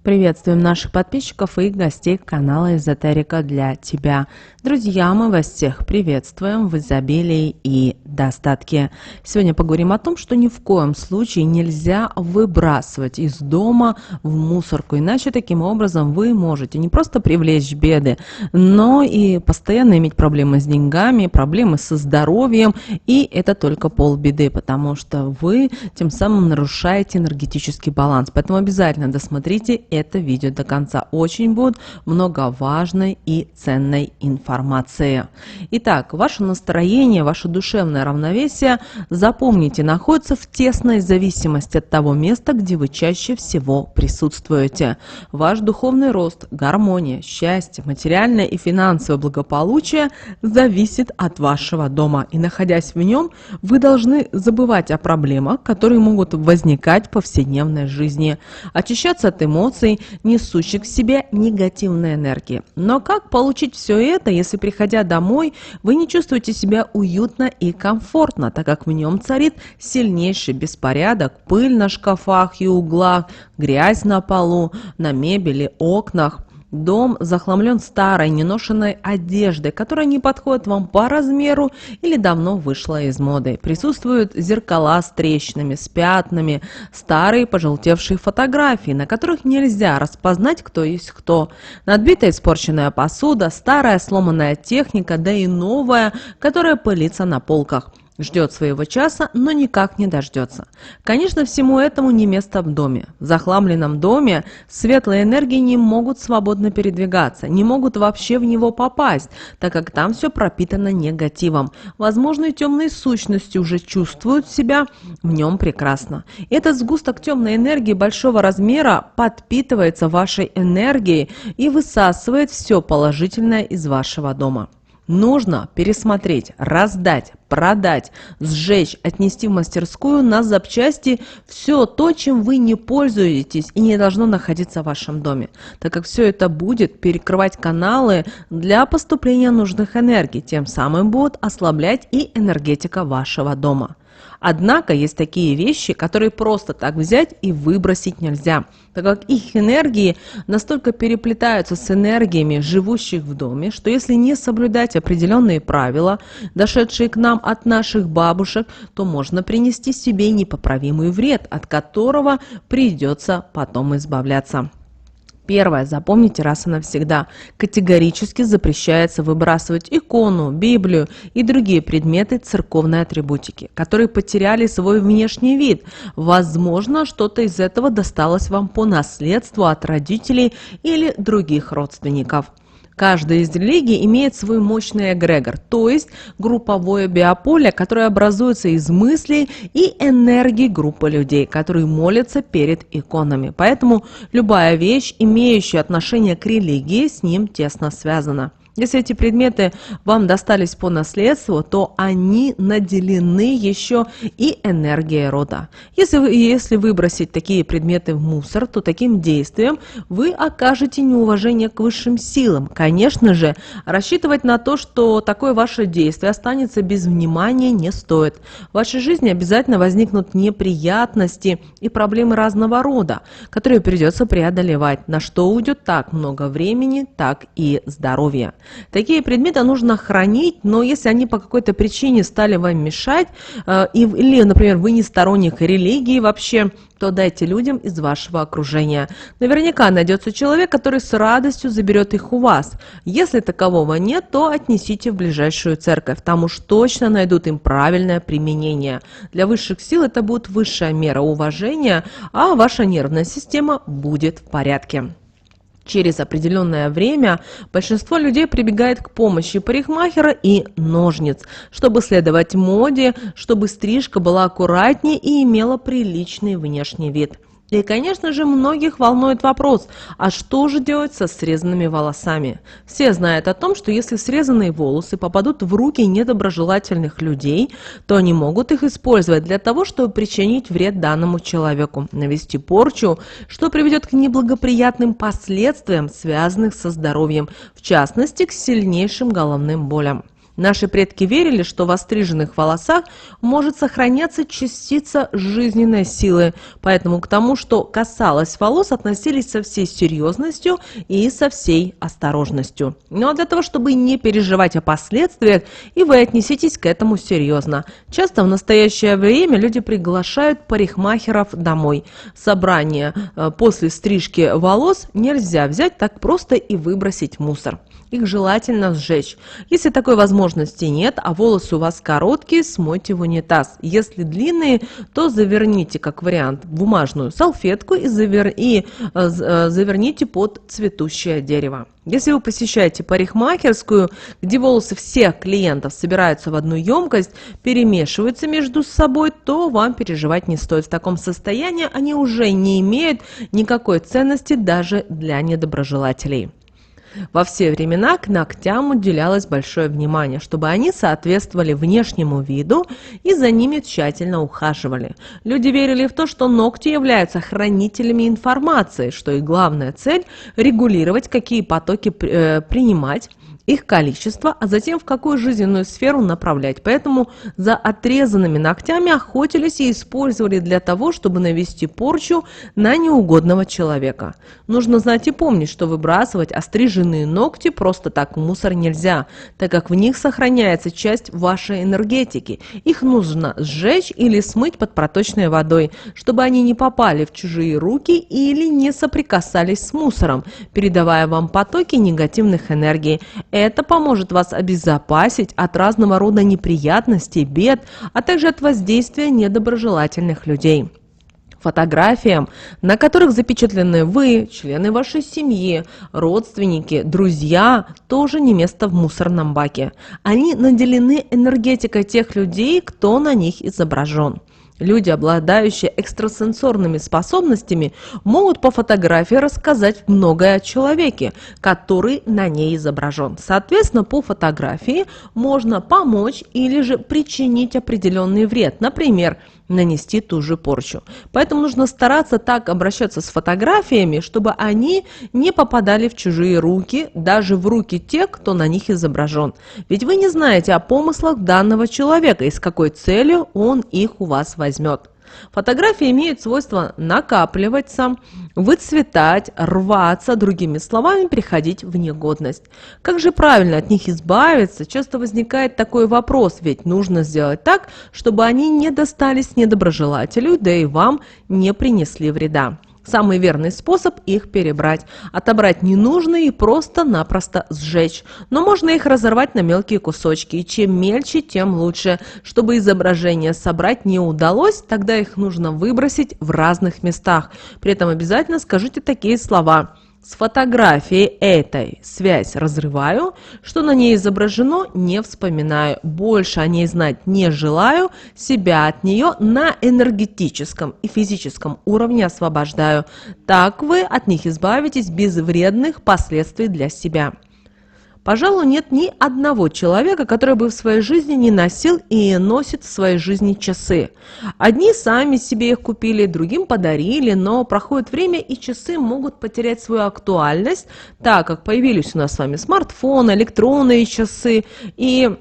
Приветствуем наших подписчиков и гостей канала Эзотерика для тебя. Друзья, мы вас всех приветствуем в изобилии и достатке. Сегодня поговорим о том, что ни в коем случае нельзя выбрасывать из дома в мусорку, иначе таким образом вы можете не просто привлечь беды, но и постоянно иметь проблемы с деньгами, проблемы со здоровьем, и это только полбеды, потому что вы тем самым нарушаете энергетический баланс. Поэтому обязательно досмотрите это видео до конца. Очень будет много важной и ценной информации. Итак, ваше настроение, ваше душевное равновесие, запомните, находится в тесной зависимости от того места, где вы чаще всего присутствуете. Ваш духовный рост, гармония, счастье, материальное и финансовое благополучие зависит от вашего дома. И находясь в нем, вы должны забывать о проблемах, которые могут возникать в повседневной жизни, очищаться от эмоций, несущих в себе негативной энергии. Но как получить все это, если, приходя домой, вы не чувствуете себя уютно и комфортно, так как в нем царит сильнейший беспорядок, пыль на шкафах и углах, грязь на полу, на мебели, окнах. Дом захламлен старой, неношенной одеждой, которая не подходит вам по размеру или давно вышла из моды. Присутствуют зеркала с трещинами, с пятнами, старые пожелтевшие фотографии, на которых нельзя распознать, кто есть кто. Надбитая испорченная посуда, старая сломанная техника, да и новая, которая пылится на полках. Ждет своего часа, но никак не дождется. Конечно, всему этому не место в доме. В захламленном доме светлые энергии не могут свободно передвигаться, не могут вообще в него попасть, так как там все пропитано негативом. Возможно, и темные сущности уже чувствуют себя в нем прекрасно. Этот сгусток темной энергии большого размера подпитывается вашей энергией и высасывает все положительное из вашего дома. Нужно пересмотреть, раздать, продать, сжечь, отнести в мастерскую на запчасти все то, чем вы не пользуетесь и не должно находиться в вашем доме, так как все это будет перекрывать каналы для поступления нужных энергий, тем самым будет ослаблять и энергетика вашего дома. Однако есть такие вещи, которые просто так взять и выбросить нельзя, так как их энергии настолько переплетаются с энергиями живущих в доме, что если не соблюдать определенные правила, дошедшие к нам от наших бабушек, то можно принести себе непоправимый вред, от которого придется потом избавляться. Первое, запомните раз и навсегда, категорически запрещается выбрасывать икону, Библию и другие предметы церковной атрибутики, которые потеряли свой внешний вид. Возможно, что-то из этого досталось вам по наследству от родителей или других родственников. Каждая из религий имеет свой мощный эгрегор, то есть групповое биополе, которое образуется из мыслей и энергии группы людей, которые молятся перед иконами. Поэтому любая вещь, имеющая отношение к религии, с ним тесно связана. Если эти предметы вам достались по наследству, то они наделены еще и энергией рода. Если выбросить такие предметы в мусор, то таким действием вы окажете неуважение к высшим силам. Конечно же, рассчитывать на то, что такое ваше действие останется без внимания, не стоит. В вашей жизни обязательно возникнут неприятности и проблемы разного рода, которые придется преодолевать, на что уйдет так много времени, так и здоровья. Такие предметы нужно хранить, но если они по какой-то причине стали вам мешать, или, например, вы не сторонник религии вообще, то дайте людям из вашего окружения. Наверняка найдется человек, который с радостью заберет их у вас. Если такового нет, то отнесите в ближайшую церковь. Там уж точно найдут им правильное применение. Для высших сил это будет высшая мера уважения, а ваша нервная система будет в порядке. Через определенное время большинство людей прибегает к помощи парикмахера и ножниц, чтобы следовать моде, чтобы стрижка была аккуратнее и имела приличный внешний вид. И, конечно же, многих волнует вопрос, а что же делать со срезанными волосами? Все знают о том, что если срезанные волосы попадут в руки недоброжелательных людей, то они могут их использовать для того, чтобы причинить вред данному человеку, навести порчу, что приведет к неблагоприятным последствиям, связанным со здоровьем, в частности, к сильнейшим головным болям. Наши предки верили, что в остриженных волосах может сохраняться частица жизненной силы, поэтому к тому, что касалось волос, относились со всей серьезностью и со всей осторожностью. Ну а для того, чтобы не переживать о последствиях, и вы отнеситесь к этому серьезно. Часто в настоящее время люди приглашают парикмахеров домой. Собрание после стрижки волос нельзя взять так просто и выбросить в мусор. Их желательно сжечь. Если такой возможности нет, а волосы у вас короткие, смойте в унитаз. Если длинные, то заверните, как вариант, в бумажную салфетку и заверните под цветущее дерево. Если вы посещаете парикмахерскую, где волосы всех клиентов собираются в одну емкость, перемешиваются между собой, то вам переживать не стоит. В таком состоянии они уже не имеют никакой ценности даже для недоброжелателей. Во все времена к ногтям уделялось большое внимание, чтобы они соответствовали внешнему виду и за ними тщательно ухаживали. Люди верили в то, что ногти являются хранителями информации, что их главная цель – регулировать, какие потоки принимать, их количество, а затем в какую жизненную сферу направлять. Поэтому за отрезанными ногтями охотились и использовали для того, чтобы навести порчу на неугодного человека. Нужно знать и помнить, что выбрасывать остриженные ногти просто так в мусор нельзя, так как в них сохраняется часть вашей энергетики. Их нужно сжечь или смыть под проточной водой, чтобы они не попали в чужие руки или не соприкасались с мусором, передавая вам потоки негативных энергий. Это поможет вас обезопасить от разного рода неприятностей, бед, а также от воздействия недоброжелательных людей. Фотографиям, на которых запечатлены вы, члены вашей семьи, родственники, друзья, тоже не место в мусорном баке. Они наделены энергетикой тех людей, кто на них изображен. Люди, обладающие экстрасенсорными способностями, могут по фотографии рассказать многое о человеке, который на ней изображен. Соответственно, по фотографии можно помочь или же причинить определенный вред, например, нанести ту же порчу. Поэтому нужно стараться так обращаться с фотографиями, чтобы они не попадали в чужие руки, даже в руки тех, кто на них изображен. Ведь вы не знаете о помыслах данного человека и с какой целью он их у вас возьмет. Фотографии имеют свойство накапливаться, выцветать, рваться, другими словами, приходить в негодность. Как же правильно от них избавиться? Часто возникает такой вопрос, ведь нужно сделать так, чтобы они не достались недоброжелателю, да и вам не принесли вреда. Самый верный способ их перебрать, отобрать ненужные и просто-напросто сжечь. Но можно их разорвать на мелкие кусочки, и чем мельче, тем лучше. Чтобы изображение собрать не удалось, тогда их нужно выбросить в разных местах. При этом обязательно скажите такие слова: с фотографией этой связь разрываю, что на ней изображено, не вспоминаю, больше о ней знать не желаю, себя от нее на энергетическом и физическом уровне освобождаю. Так вы от них избавитесь без вредных последствий для себя. Пожалуй, нет ни одного человека, который бы в своей жизни не носил и носит в своей жизни часы. Одни сами себе их купили, другим подарили, но проходит время, и часы могут потерять свою актуальность, так как появились у нас с вами смартфоны, электронные часы и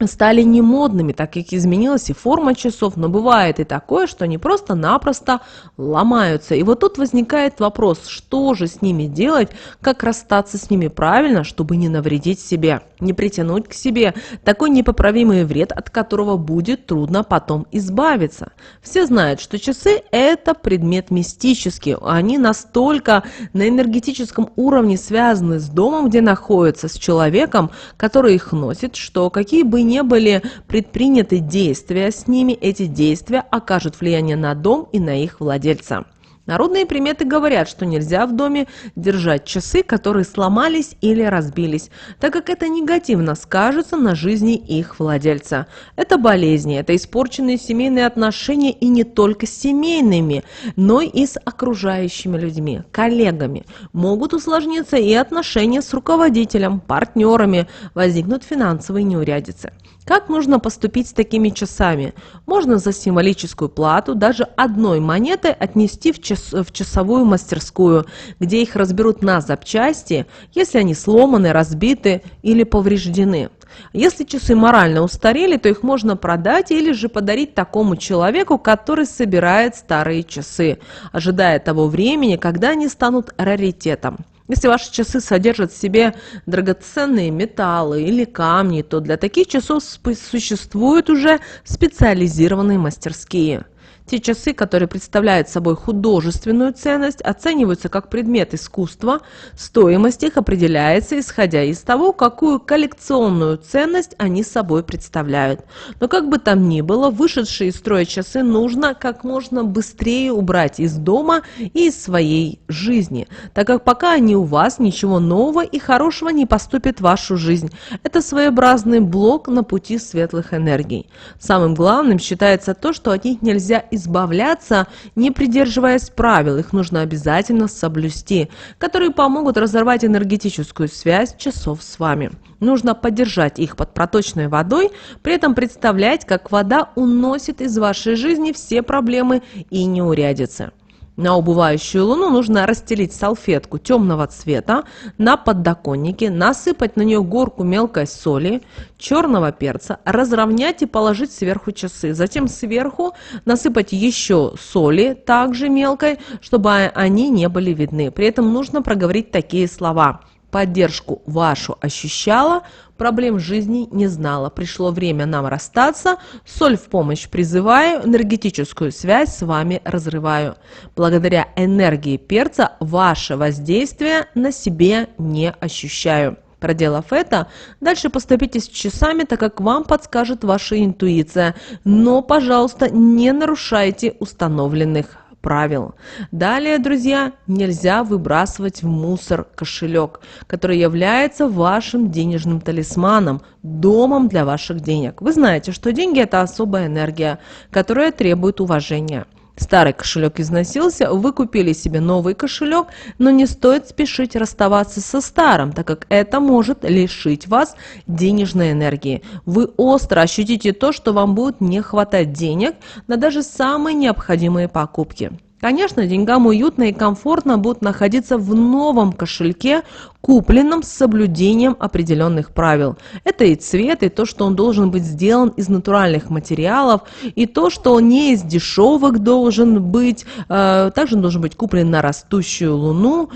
стали немодными, так как изменилась и форма часов, но бывает и такое, что они просто-напросто ломаются. И вот тут возникает вопрос, что же с ними делать, как расстаться с ними правильно, чтобы не навредить себе, не притянуть к себе такой непоправимый вред, от которого будет трудно потом избавиться. Все знают, что часы – это предмет мистический, они настолько на энергетическом уровне связаны с домом, где находятся, с человеком, который их носит, что какие бы не были предприняты действия с ними, эти действия окажут влияние на дом и на их владельца. Народные приметы говорят, что нельзя в доме держать часы, которые сломались или разбились, так как это негативно скажется на жизни их владельца. Это болезни, это испорченные семейные отношения, и не только с семейными, но и с окружающими людьми, коллегами. Могут усложниться и отношения с руководителем, партнерами, возникнут финансовые неурядицы. Как нужно поступить с такими часами? Можно за символическую плату даже одной монетой отнести в часовую мастерскую, где их разберут на запчасти, если они сломаны, разбиты или повреждены. Если часы морально устарели, то их можно продать или же подарить такому человеку, который собирает старые часы, ожидая того времени, когда они станут раритетом. Если ваши часы содержат в себе драгоценные металлы или камни, то для таких часов существуют уже специализированные мастерские. Те часы, которые представляют собой художественную ценность, оцениваются как предмет искусства, стоимость их определяется, исходя из того, какую коллекционную ценность они собой представляют. Но как бы там ни было, вышедшие из строя часы нужно как можно быстрее убрать из дома и из своей жизни, так как пока они у вас, ничего нового и хорошего не поступит в вашу жизнь. Это своеобразный блок на пути светлых энергий. Самым главным считается то, что от них нельзя избавляться, не придерживаясь правил, их нужно обязательно соблюсти, которые помогут разорвать энергетическую связь часов с вами. Нужно поддержать их под проточной водой, при этом представлять, как вода уносит из вашей жизни все проблемы и неурядицы. На убывающую луну нужно расстелить салфетку темного цвета на подоконнике, насыпать на нее горку мелкой соли, черного перца, разровнять и положить сверху часы. Затем сверху насыпать еще соли, также мелкой, чтобы они не были видны. При этом нужно проговорить такие слова: поддержку вашу ощущала, проблем в жизни не знала. Пришло время нам расстаться, соль в помощь призываю, энергетическую связь с вами разрываю. Благодаря энергии перца ваше воздействие на себе не ощущаю. Проделав это, дальше поступите с часами, так как вам подскажет ваша интуиция. Но, пожалуйста, не нарушайте установленных правил. Далее, друзья, нельзя выбрасывать в мусор кошелек, который является вашим денежным талисманом, домом для ваших денег. Вы знаете, что деньги – это особая энергия, которая требует уважения. Старый кошелек износился, вы купили себе новый кошелек, но не стоит спешить расставаться со старым, так как это может лишить вас денежной энергии. Вы остро ощутите то, что вам будет не хватать денег на даже самые необходимые покупки. Конечно, деньгам уютно и комфортно будут находиться в новом кошельке, купленном с соблюдением определенных правил. Это и цвет, и то, что он должен быть сделан из натуральных материалов, и то, что он не из дешевых должен быть, также он должен быть куплен на растущую луну.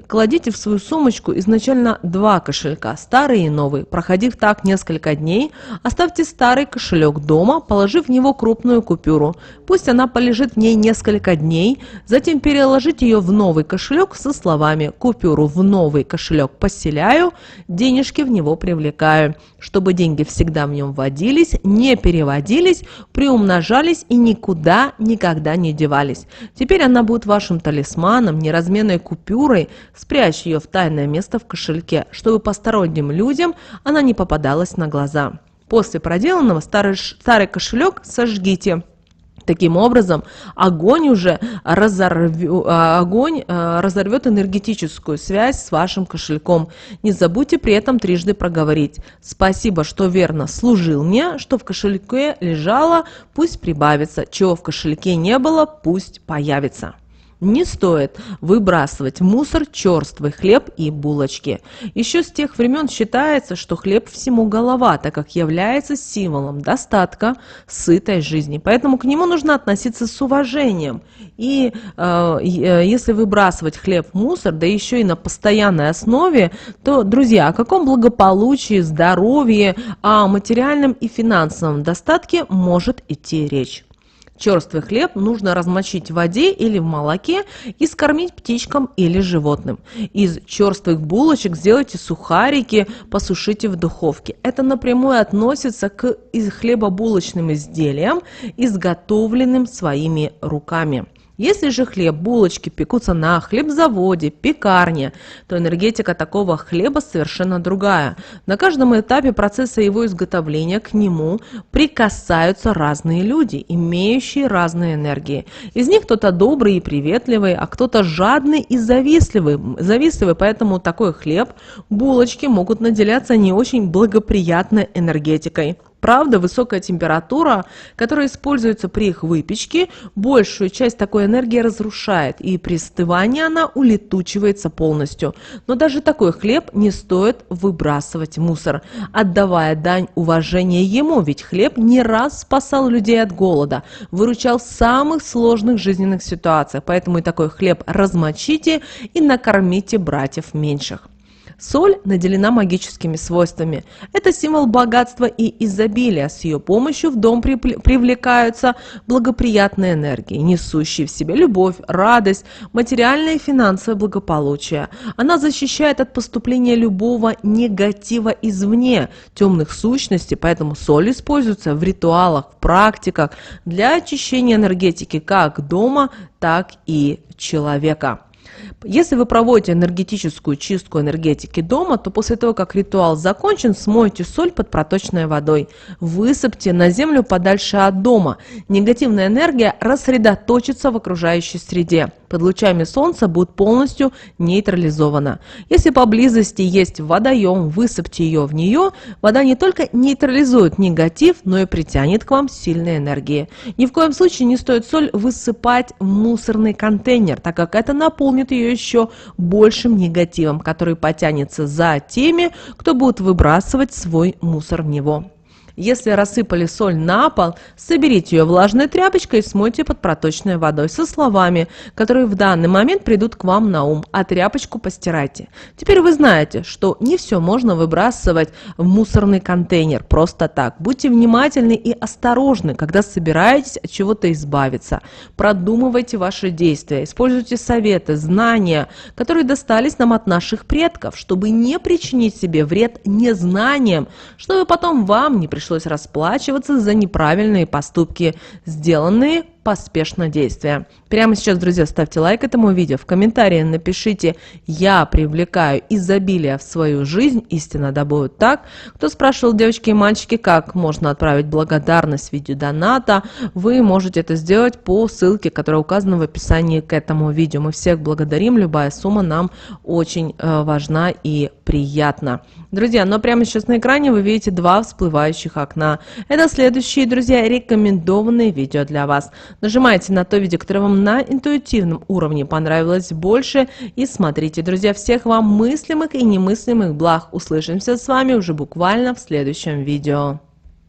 Кладите в свою сумочку изначально два кошелька, старый и новый. Проходив так несколько дней, оставьте старый кошелек дома, положив в него крупную купюру. Пусть она полежит в ней несколько дней, затем переложите ее в новый кошелек со словами: купюру в новый кошелек поселяю, денежки в него привлекаю, чтобы деньги всегда в нем водились, не переводились, приумножались и никуда никогда не девались. Теперь она будет вашим талисманом, неразменной купюрой. Спрячь ее в тайное место в кошельке, чтобы посторонним людям она не попадалась на глаза. После проделанного старый кошелек сожгите. Таким образом, огонь разорвет энергетическую связь с вашим кошельком. Не забудьте при этом трижды проговорить: спасибо, что верно служил мне, что в кошельке лежало, пусть прибавится, чего в кошельке не было, пусть появится. Не стоит выбрасывать в мусор черствый хлеб и булочки. Еще с тех времен считается, что хлеб всему голова, так как является символом достатка, сытой жизни. Поэтому к нему нужно относиться с уважением. И если выбрасывать хлеб в мусор, да еще и на постоянной основе, то, друзья, о каком благополучии, здоровье, о материальном и финансовом достатке может идти речь? Черствый хлеб нужно размочить в воде или в молоке и скормить птичкам или животным. Из черствых булочек сделайте сухарики, посушите в духовке. Это напрямую относится к хлебобулочным изделиям, изготовленным своими руками. Если же хлеб, булочки пекутся на хлебзаводе, пекарне, то энергетика такого хлеба совершенно другая. На каждом этапе процесса его изготовления к нему прикасаются разные люди, имеющие разные энергии. Из них кто-то добрый и приветливый, а кто-то жадный и завистливый, поэтому такой хлеб, булочки могут наделяться не очень благоприятной энергетикой. правда, высокая температура, которая используется при их выпечке, большую часть такой энергии разрушает, и при остывании она улетучивается полностью. Но даже такой хлеб не стоит выбрасывать в мусор, отдавая дань уважения ему, ведь хлеб не раз спасал людей от голода, выручал в самых сложных жизненных ситуациях, поэтому и такой хлеб размочите и накормите братьев меньших. Соль наделена магическими свойствами. Это символ богатства и изобилия. С ее помощью в дом привлекаются благоприятные энергии, несущие в себе любовь, радость, материальное и финансовое благополучие. Она защищает от поступления любого негатива извне, темных сущностей, поэтому соль используется в ритуалах, в практиках для очищения энергетики как дома, так и человека. Если вы проводите энергетическую чистку энергетики дома, то после того, как ритуал закончен, смойте соль под проточной водой. Высыпьте на землю подальше от дома. Негативная энергия рассредоточится в окружающей среде. Под лучами солнца будет полностью нейтрализована. Если поблизости есть водоем, высыпьте ее в нее. Вода не только нейтрализует негатив, но и притянет к вам сильные энергии. Ни в коем случае не стоит соль высыпать в мусорный контейнер, так как это наполнит ее еще большим негативом, который потянется за теми, кто будет выбрасывать свой мусор в него. Если рассыпали соль на пол, соберите ее влажной тряпочкой и смойте под проточной водой со словами, которые в данный момент придут к вам на ум, а тряпочку постирайте. Теперь вы знаете, что не все можно выбрасывать в мусорный контейнер просто так. Будьте внимательны и осторожны, когда собираетесь от чего-то избавиться. Продумывайте ваши действия, используйте советы, знания, которые достались нам от наших предков, чтобы не причинить себе вред незнанием, чтобы потом вам не пришлось расплачиваться за неправильные поступки, сделанные поспешно действия. Прямо сейчас, друзья, ставьте лайк этому видео, в комментарии напишите «Я привлекаю изобилие в свою жизнь, истинно да будет так». Кто спрашивал, девочки и мальчики, как можно отправить благодарность в виде доната, вы можете это сделать по ссылке, которая указана в описании к этому видео. Мы всех благодарим, любая сумма нам очень важна и приятна. Друзья, но прямо сейчас на экране вы видите два всплывающих окна. Это следующие, друзья, рекомендованные видео для вас. Нажимайте на то видео, которое вам на интуитивном уровне понравилось больше, и смотрите. Друзья, всех вам мыслимых и немыслимых благ. Услышимся с вами уже буквально в следующем видео.